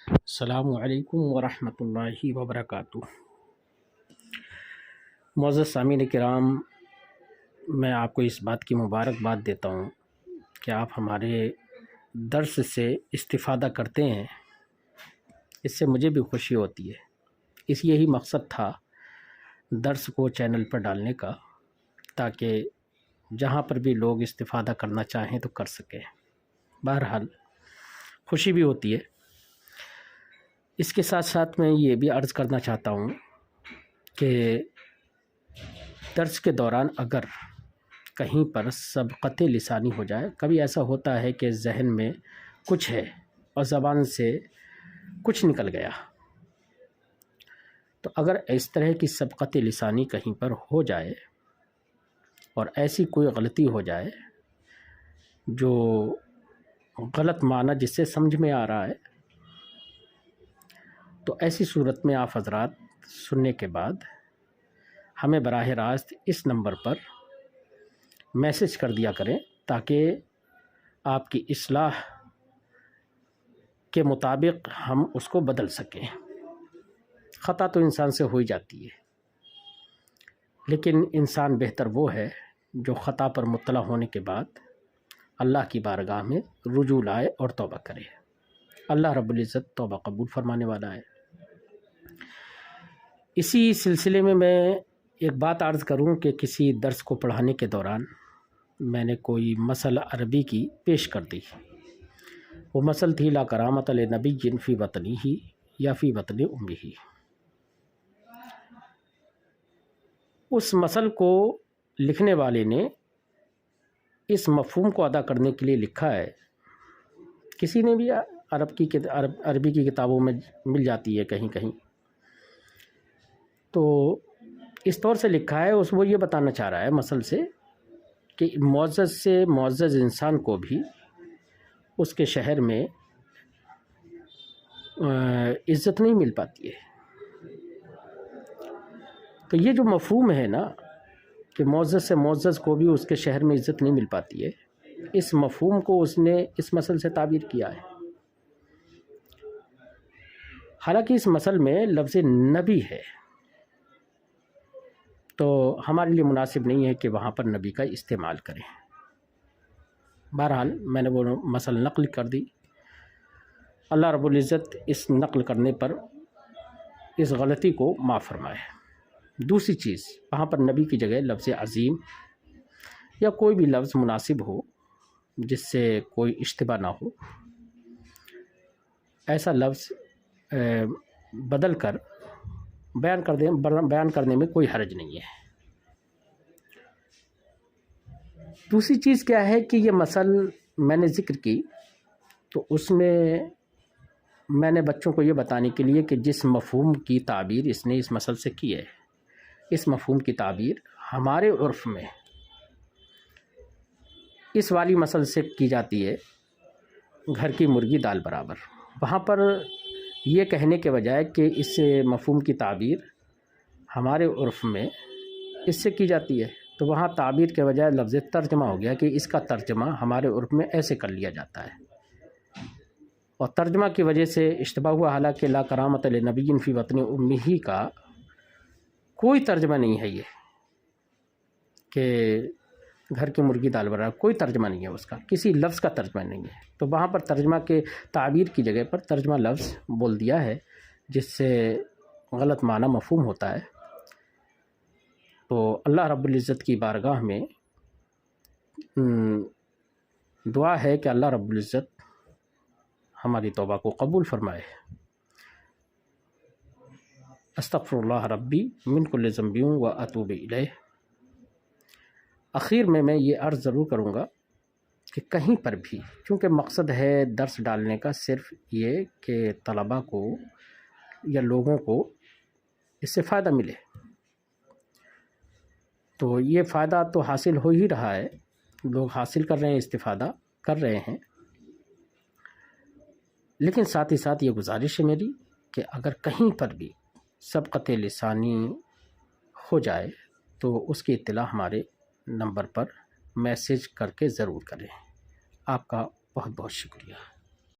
السلام علیکم ورحمۃ اللہ وبرکاتہ۔ معزز سامعین کرام، میں آپ کو اس بات کی مبارکباد دیتا ہوں کہ آپ ہمارے درس سے استفادہ کرتے ہیں۔ اس سے مجھے بھی خوشی ہوتی ہے۔ یہی مقصد تھا درس کو چینل پر ڈالنے کا، تاکہ جہاں پر بھی لوگ استفادہ کرنا چاہیں تو کر سکیں۔ بہرحال خوشی بھی ہوتی ہے۔ اس کے ساتھ ساتھ میں یہ بھی عرض کرنا چاہتا ہوں کہ درس کے دوران اگر کہیں پر سبقت لسانی ہو جائے، کبھی ایسا ہوتا ہے کہ ذہن میں کچھ ہے اور زبان سے کچھ نکل گیا، تو اگر اس طرح کی سبقت لسانی کہیں پر ہو جائے اور ایسی کوئی غلطی ہو جائے جو غلط معنی جس سے سمجھ میں آ رہا ہے، تو ایسی صورت میں آپ حضرات سننے کے بعد ہمیں براہ راست اس نمبر پر میسج کر دیا کریں، تاکہ آپ کی اصلاح کے مطابق ہم اس کو بدل سکیں۔ خطا تو انسان سے ہو ہی جاتی ہے، لیکن انسان بہتر وہ ہے جو خطا پر مطلع ہونے کے بعد اللہ کی بارگاہ میں رجوع لائے اور توبہ کرے۔ اللہ رب العزت توبہ قبول فرمانے والا ہے۔ اسی سلسلے میں ایک بات عرض کروں کہ کسی درس کو پڑھانے کے دوران میں نے کوئی مسئلہ عربی کی پیش کر دی۔ وہ مسئلہ تھی لا کرامت لنبی فی وطنہ یا فی وطن امہ۔ اس مسئلہ کو لکھنے والے نے اس مفہوم کو ادا کرنے کے لیے لکھا ہے، کسی نے بھی عربی کی کتابوں میں مل جاتی ہے کہیں کہیں، تو اس طور سے لکھا ہے، وہ یہ بتانا چاہ رہا ہے مسئلہ سے کہ معزز سے معزز انسان کو بھی اس کے شہر میں عزت نہیں مل پاتی ہے۔ تو یہ جو مفہوم ہے نا کہ معزز سے معزز کو بھی اس کے شہر میں عزت نہیں مل پاتی ہے، اس مفہوم کو اس نے اس مسئلہ سے تعبیر کیا ہے۔ حالانکہ اس مسئلہ میں لفظ نبی ہے، تو ہمارے لیے مناسب نہیں ہے کہ وہاں پر نبی کا استعمال کریں۔ بہرحال میں نے وہ مسئلہ نقل کر دی۔ اللہ رب العزت اس نقل کرنے پر اس غلطی کو معاف فرمائے۔ دوسری چیز، وہاں پر نبی کی جگہ لفظ عظیم یا کوئی بھی لفظ مناسب ہو جس سے کوئی اشتباہ نہ ہو، ایسا لفظ بدل کر بیان کرنے میں کوئی حرج نہیں ہے۔ دوسری چیز کیا ہے کہ یہ مسئلہ میں نے ذکر کی، تو اس میں نے بچوں کو یہ بتانے کے لیے کہ جس مفہوم کی تعبیر اس نے اس مسئلہ سے کی ہے، اس مفہوم کی تعبیر ہمارے عرف میں اس والی مسئلہ سے کی جاتی ہے، گھر کی مرغی دال برابر۔ وہاں پر یہ کہنے کے بجائے کہ اس مفہوم کی تعبیر ہمارے عرف میں اس سے کی جاتی ہے، تو وہاں تعبیر کے بجائے لفظ ترجمہ ہو گیا کہ اس کا ترجمہ ہمارے عرف میں ایسے کر لیا جاتا ہے، اور ترجمہ کی وجہ سے اشتباہ ہوا۔ حالانکہ لا کرامت لنبی فی وطن امہ کا کوئی ترجمہ نہیں ہے، یہ کہ گھر کی مرغی دال برابر، کوئی ترجمہ نہیں ہے اس کا، کسی لفظ کا ترجمہ نہیں ہے۔ تو وہاں پر ترجمہ کے تعبیر کی جگہ پر ترجمہ لفظ بول دیا ہے، جس سے غلط معنی مفہوم ہوتا ہے۔ تو اللہ رب العزت کی بارگاہ میں دعا ہے کہ اللہ رب العزت ہماری توبہ کو قبول فرمائے۔ استغفر اللہ ربی من کل ذنب و اتوب الیہ۔ اخیر میں یہ عرض ضرور کروں گا کہ کہیں پر بھی، چونکہ مقصد ہے درس ڈالنے کا صرف یہ کہ طلباء کو یا لوگوں کو اس سے فائدہ ملے، تو یہ فائدہ تو حاصل ہو ہی رہا ہے، لوگ حاصل کر رہے ہیں، استفادہ کر رہے ہیں، لیکن ساتھ ہی ساتھ یہ گزارش ہے میری کہ اگر کہیں پر بھی سبقت لسانی ہو جائے تو اس کی اطلاع ہمارے نمبر پر میسج کر کے ضرور کریں۔ آپ کا بہت بہت شکریہ۔